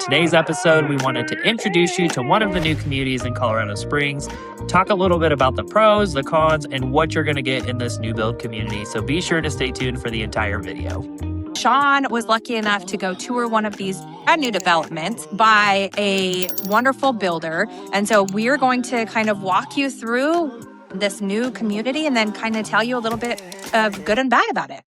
today's episode, we wanted to introduce you to one of the new communities in Colorado Springs, talk a little bit about the pros, the cons, and what you're going to get in this new build community. So be sure to stay tuned for the entire video. Sean was lucky enough to go tour one of these brand new developments by a wonderful builder. And so we're going to kind of walk you through this new community and then kind of tell you a little bit of good and bad about it.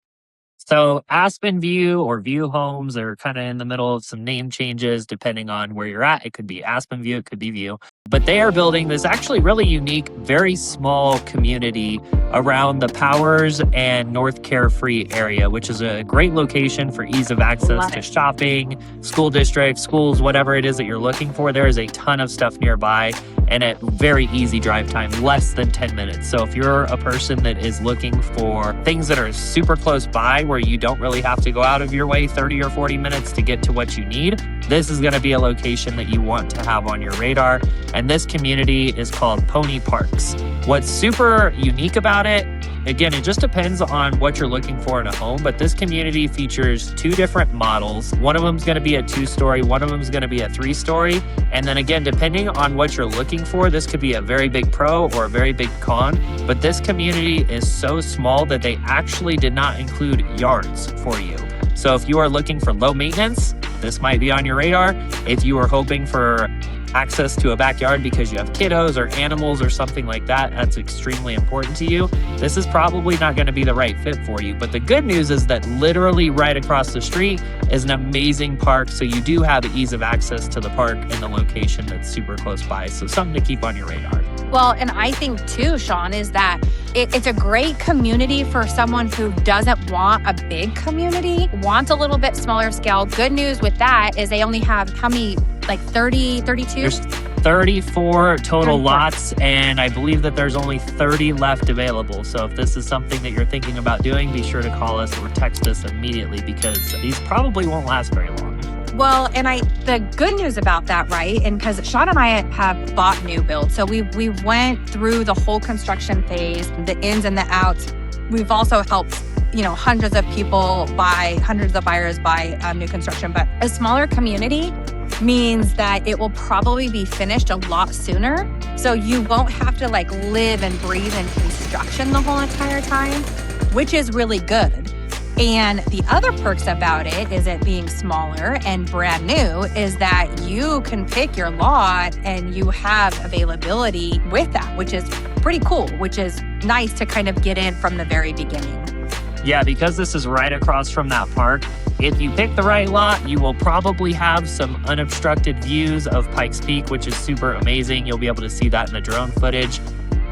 So Aspen View or View Homes are kind of in the middle of some name changes depending on where you're at. It could be Aspen View, it could be View. But they are building this actually really unique, very small community around the Powers and North Carefree area, which is a great location for ease of access to shopping, school districts, schools, whatever it is that you're looking for. There is a ton of stuff nearby and at very easy drive time, less than 10 minutes. So if you're a person that is looking for things that are super close by where you don't really have to go out of your way 30 or 40 minutes to get to what you need, this is going to be a location that you want to have on your radar. And this community is called Pony Parks. What's super unique about it, again, it just depends on what you're looking for in a home, but this community features two different models. One of them is going to be a 2-story, one of them is going to be a 3-story. And then again, depending on what you're looking for, this could be a very big pro or a very big con. But this community is so small that they actually did not include yards for you. So if you are looking for low maintenance, this might be on your radar. If you are hoping for access to a backyard because you have kiddos or animals or something like that, that's extremely important to you, this is probably not going to be the right fit for you. But the good news is that literally right across the street is an amazing park. So you do have ease of access to the park in the location that's super close by. So something to keep on your radar. Well, and I think too, Sean, is that it's a great community for someone who doesn't want a big community, wants a little bit smaller scale. Good news with that is they only have how many, like 30, 32? There's 34 total lots, and I believe that there's only 30 left available. So if this is something that you're thinking about doing, be sure to call us or text us immediately because these probably won't last very long. Well, and the good news about that, right? And because Sean and I have bought new builds, so we went through the whole construction phase, the ins and the outs. We've also helped, hundreds of buyers buy new construction. But a smaller community means that it will probably be finished a lot sooner. So you won't have to live and breathe in construction the whole entire time, which is really good. And the other perks about it is it being smaller and brand new is that you can pick your lot and you have availability with that, which is pretty cool, which is nice to kind of get in from the very beginning. Yeah, because this is right across from that park, if you pick the right lot, you will probably have some unobstructed views of Pikes Peak, which is super amazing. You'll be able to see that in the drone footage.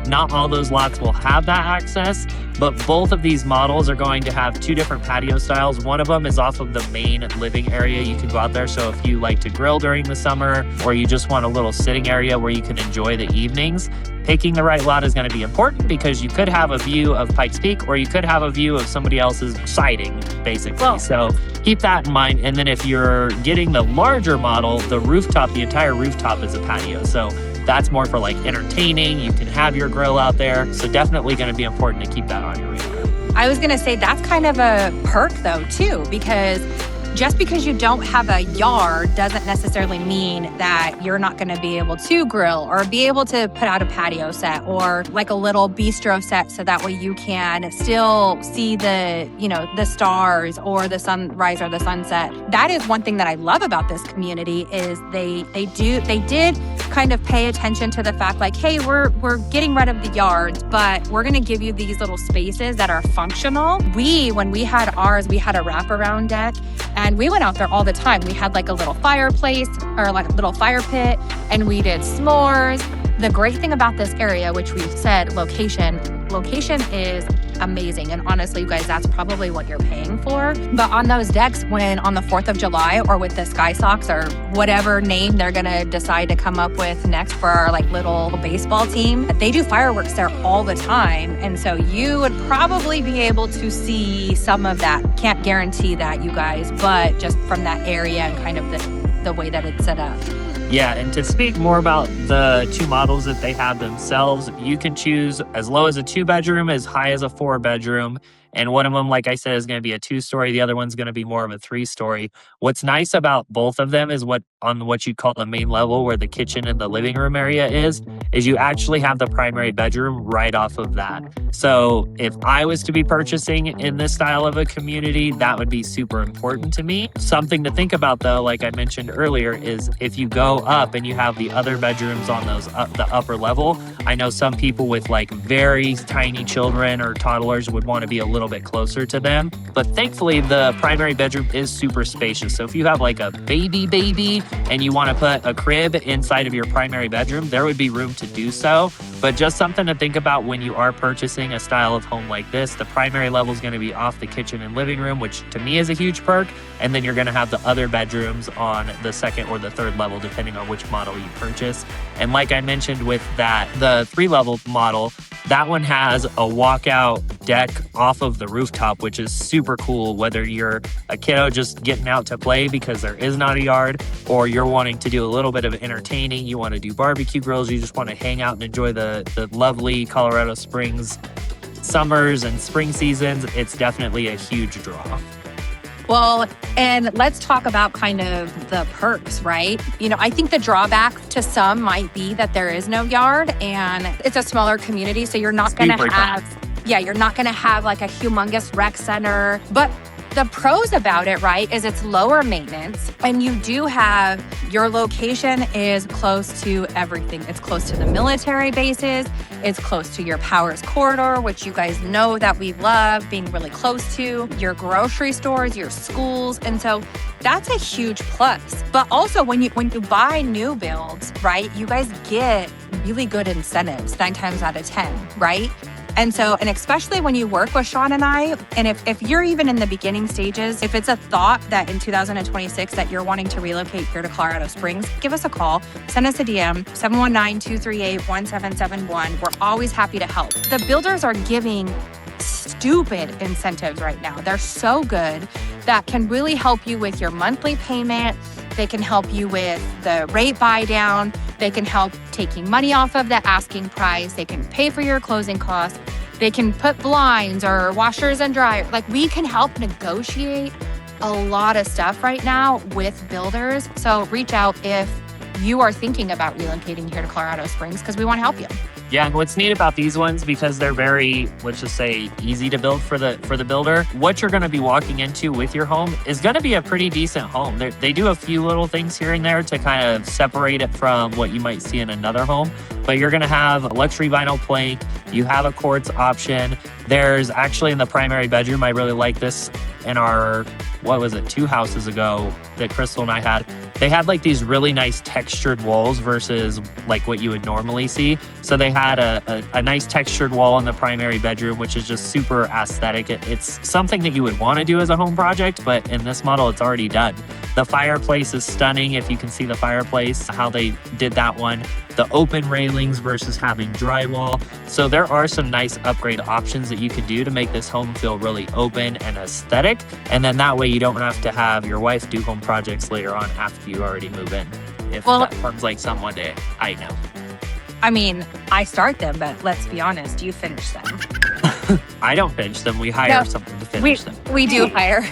Not all those lots will have that access, but both of these models are going to have two different patio styles. One of them is off of the main living area. You can go out there. So if you like to grill during the summer, or you just want a little sitting area where you can enjoy the evenings, picking the right lot is going to be important because you could have a view of Pikes Peak or you could have a view of somebody else's siding, basically. Well, so keep that in mind. And then if you're getting the larger model, the rooftop, the entire rooftop is a patio. So that's more for entertaining. You can have your grill out there. So definitely going to be important to keep that on your radar. I was going to say that's kind of a perk though too, because just because you don't have a yard doesn't necessarily mean that you're not going to be able to grill or be able to put out a patio set or a little bistro set so that way you can still see the stars or the sunrise or the sunset. That is one thing that I love about this community is they did kind of pay attention to the fact hey, we're getting rid of the yards, but we're going to give you these little spaces that are functional. When we had ours, we had a wraparound deck and we went out there all the time. We had a little fireplace or a little fire pit and we did s'mores. The great thing about this area, which we said location is amazing. And honestly, you guys, that's probably what you're paying for. But on those decks, when on the 4th of July or with the Sky Sox or whatever name they're going to decide to come up with next for our little baseball team, they do fireworks there all the time. And so you would probably be able to see some of that. Can't guarantee that, you guys, but just from that area and kind of the way that it's set up. Yeah, and to speak more about the two models that they have themselves, you can choose as low as a 2-bedroom, as high as a 4-bedroom. And one of them, like I said, is going to be a 2-story. The other one's going to be more of a 3-story. What's nice about both of them is what on what you call the main level where the kitchen and the living room area is you actually have the primary bedroom right off of that. So if I was to be purchasing in this style of a community, that would be super important to me. Something to think about though, like I mentioned earlier, is if you go up and you have the other bedrooms on those the upper level, I know some people with like very tiny children or toddlers would want to be a little bit closer to them. But thankfully, the primary bedroom is super spacious. So if you have like a baby and you want to put a crib inside of your primary bedroom, there would be room to do so. But just something to think about when you are purchasing a style of home like this. The primary level is going to be off the kitchen and living room, which to me is a huge perk. And then you're going to have the other bedrooms on the second or the third level, depending on which model you purchase. And like I mentioned with that, the 3-level model, that one has a walkout deck off of the rooftop, which is super cool, whether you're a kiddo just getting out to play because there is not a yard, or you're wanting to do a little bit of entertaining, you want to do barbecue grills, you just want to hang out and enjoy the lovely Colorado Springs summers and spring seasons. It's definitely a huge draw. Well, and let's talk about kind of the perks, right? You know, I think the drawback to some might be that there is no yard and it's a smaller community. So you're not going to have, you're not going to have like a humongous rec center. But the pros about it, right, is it's lower maintenance and you do have, your location is close to everything. It's close to the military bases. It's close to your Powers corridor, which you guys know that we love being really close to, your grocery stores, your schools. And so that's a huge plus. But also when you buy new builds, right, you guys get really good incentives 9 times out of 10, right? And so, and especially when you work with Sean and I, and if you're even in the beginning stages, if it's a thought that in 2026 that you're wanting to relocate here to Colorado Springs, give us a call, send us a DM, 719-238-1771. We're always happy to help. The builders are giving stupid incentives right now. They're so good that can really help you with your monthly payment. They can help you with the rate buy down. They can help taking money off of the asking price. They can pay for your closing costs. They can put blinds or washers and dryers. Like, we can help negotiate a lot of stuff right now with builders. So reach out if you are thinking about relocating here to Colorado Springs, because we want to help you. Yeah, and what's neat about these ones, because they're very, let's just say, easy to build for the builder, what you're going to be walking into with your home is going to be a pretty decent home. They do a few little things here and there to kind of separate it from what you might see in another home, but you're going to have a luxury vinyl plank, you have a quartz option. There's actually in the primary bedroom, I really like this in our, 2 houses ago that Crystal and I had. They had like these really nice textured walls versus like what you would normally see. So they had a nice textured wall in the primary bedroom, which is just super aesthetic. It's something that you would want to do as a home project, but in this model, it's already done. The fireplace is stunning. If you can see the fireplace, how they did that one. The open railings versus having drywall. So there are some nice upgrade options that you could do to make this home feel really open and aesthetic. And then that way you don't have to have your wife do home projects later on after you already move in. If that comes like some one day, I know. I mean, I start them, but let's be honest, you finish them. I don't finish them. We hire someone to finish them. We do hire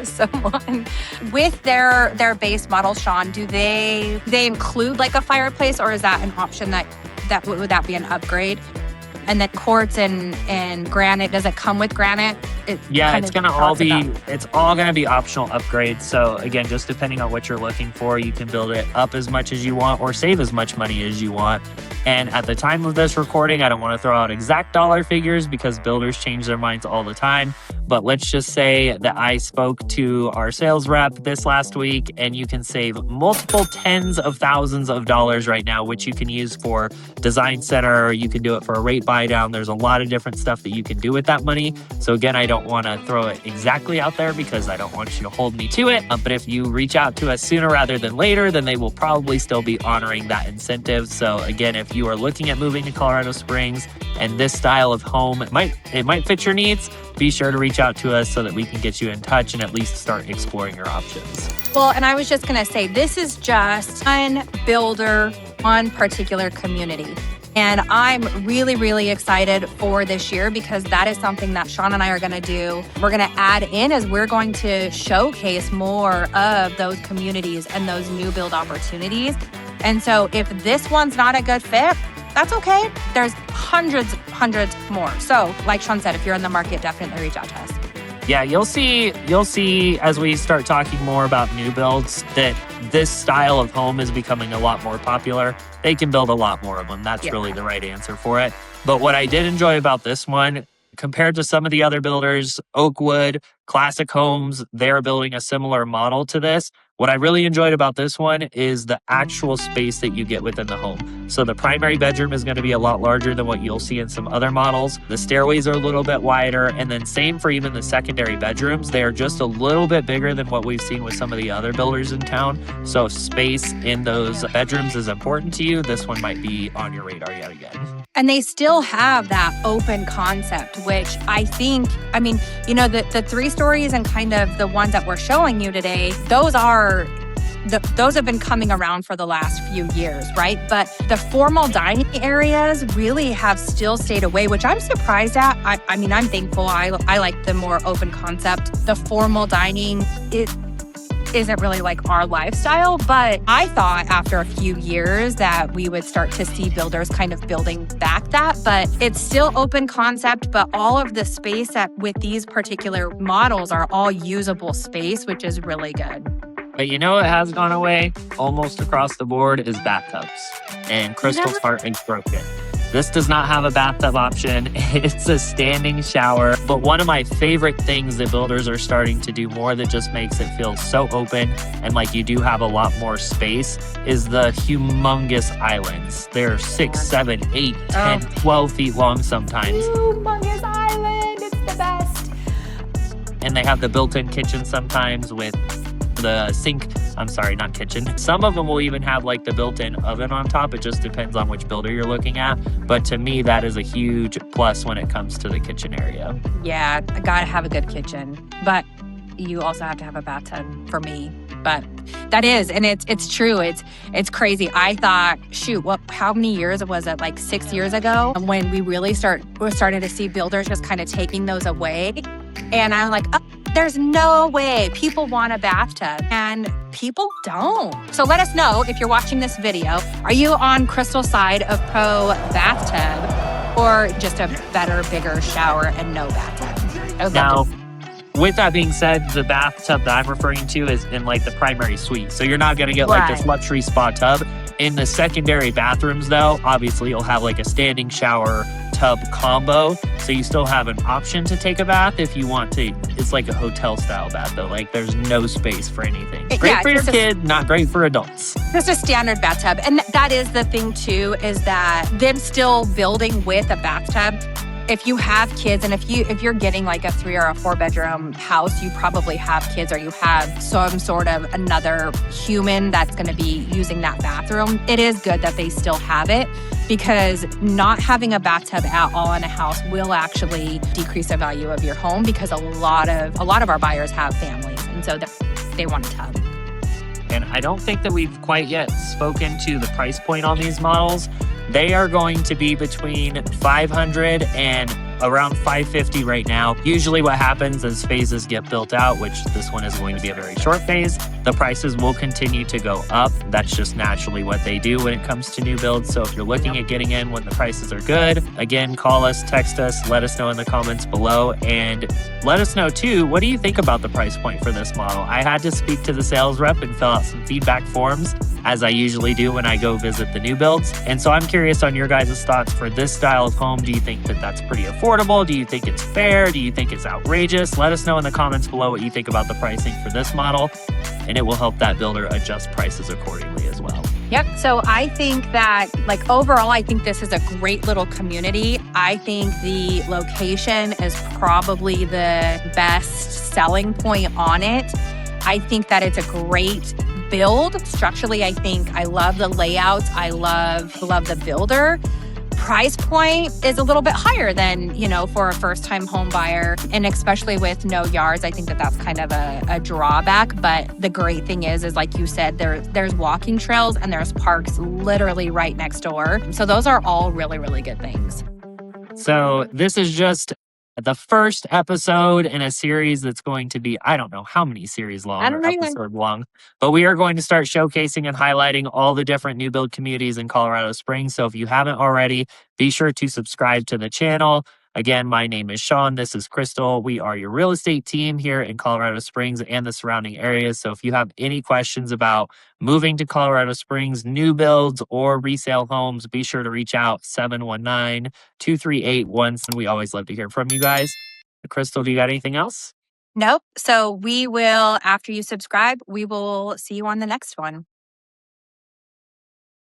someone. With their base model, Sean, do they include like a fireplace, or is that an option that would that be an upgrade? And then quartz and granite, does it come with granite? It's all gonna be optional upgrades. So again, just depending on what you're looking for, you can build it up as much as you want or save as much money as you want. And at the time of this recording, I don't want to throw out exact dollar figures because builders change their minds all the time. But let's just say that I spoke to our sales rep this last week, and you can save multiple tens of thousands of dollars right now, which you can use for design center. You can do it for a rate buy down. There's a lot of different stuff that you can do with that money. So again, I don't want to throw it exactly out there because I don't want you to hold me to it. But if you reach out to us sooner rather than later, then they will probably still be honoring that incentive. So again, if you are looking at moving to Colorado Springs and this style of home, it might fit your needs, be sure to reach out to us so that we can get you in touch and at least start exploring your options. Well, and I was just going to say, this is just one builder, one particular community. And I'm really, really excited for this year because that is something that Sean and I are going to do. We're going to add in as we're going to showcase more of those communities and those new build opportunities. And so if this one's not a good fit, that's okay. There's hundreds more. So like Sean said, if you're in the market, definitely reach out to us. Yeah, you'll see as we start talking more about new builds that this style of home is becoming a lot more popular. They can build a lot more of them. That's really the right answer for it. But what I did enjoy about this one, compared to some of the other builders, Oakwood, Classic Homes, they're building a similar model to this. What I really enjoyed about this one is the actual space that you get within the home. So the primary bedroom is going to be a lot larger than what you'll see in some other models. The stairways are a little bit wider, and then same for even the secondary bedrooms. They are just a little bit bigger than what we've seen with some of the other builders in town. So if space in those bedrooms is important to you, this one might be on your radar yet again. And they still have that open concept, which I think, the 3 stories and kind of the ones that we're showing you today, those have been coming around for the last few years, right? But the formal dining areas really have still stayed away, which I'm surprised at. I'm thankful. I like the more open concept. The formal dining, it isn't really like our lifestyle, but I thought after a few years that we would start to see builders kind of building back that, but it's still open concept, but all of the space with these particular models are all usable space, which is really good. But it has gone away almost across the board is bathtubs. And Crystal's heart is broken. This does not have a bathtub option. It's a standing shower. But one of my favorite things that builders are starting to do more that just makes it feel so open and like you do have a lot more space is the humongous islands. They're 6, 7, 8, 10, 12 feet long sometimes. Humongous island. It's the best. And they have the built-in kitchen sometimes with the sink. I'm sorry, not kitchen. Some of them will even have like the built-in oven on top. It just depends on which builder you're looking at. But to me, that is a huge plus when it comes to the kitchen area. Yeah, I gotta have a good kitchen. But you also have to have a bathtub for me. But that is, and it's true. It's crazy. I thought, how many years was it? Like 6 years ago when we really started to see builders just kind of taking those away. And I'm like, there's no way people want a bathtub, and people don't. So let us know if you're watching this video. Are you on Crystal's side of pro bathtub or just a better, bigger shower and no bathtub? Now, with that being said, the bathtub that I'm referring to is in like the primary suite. So you're not going to get like this luxury spa tub. In the secondary bathrooms, though, obviously you'll have like a standing shower tub combo. So you still have an option to take a bath if you want to. It's like a hotel style bath, though. Like there's no space for anything. Great for your kid, not great for adults. Just a standard bathtub. And that is the thing, too, is that them still building with a bathtub. If you have kids and if you're getting like a 3 or a 4 bedroom house, you probably have kids or you have some sort of another human that's going to be using that bathroom. It is good that they still have it because not having a bathtub at all in a house will actually decrease the value of your home because a lot of our buyers have families and so they want a tub. And I don't think that we've quite yet spoken to the price point on these models. They are going to be between $500 and around $550 right now. Usually what happens as phases get built out, which this one is going to be a very short phase, the prices will continue to go up. That's just naturally what they do when it comes to new builds. So if you're looking at getting in when the prices are good, again, call us, text us, let us know in the comments below. And let us know too, what do you think about the price point for this model? I had to speak to the sales rep and fill out some feedback forms, as I usually do when I go visit the new builds. And so I'm curious on your guys' thoughts for this style of home. Do you think that that's pretty affordable? Do you think it's fair? Do you think it's outrageous? Let us know in the comments below what you think about the pricing for this model, and it will help that builder adjust prices accordingly as well. Yep. So I think that overall, I think this is a great little community. I think the location is probably the best selling point on it. I think that it's a great build. Structurally, I think I love the layouts. I love the builder. price point is a little bit higher than, for a first time home buyer. And especially with no yards, I think that that's kind of a drawback. But the great thing is like you said, there's walking trails and there's parks literally right next door. So those are all really, really good things. So this is just the first episode in a series that's going to be, I don't know how many series long or episode long, but we are going to start showcasing and highlighting all the different new build communities in Colorado Springs. So if you haven't already, be sure to subscribe to the channel. Again, my name is Sean. This is Crystal. We are your real estate team here in Colorado Springs and the surrounding areas. So if you have any questions about moving to Colorado Springs, new builds, or resale homes, be sure to reach out 719-238-1. We always love to hear from you guys. Crystal, do you got anything else? Nope. So we will, after you subscribe, we will see you on the next one.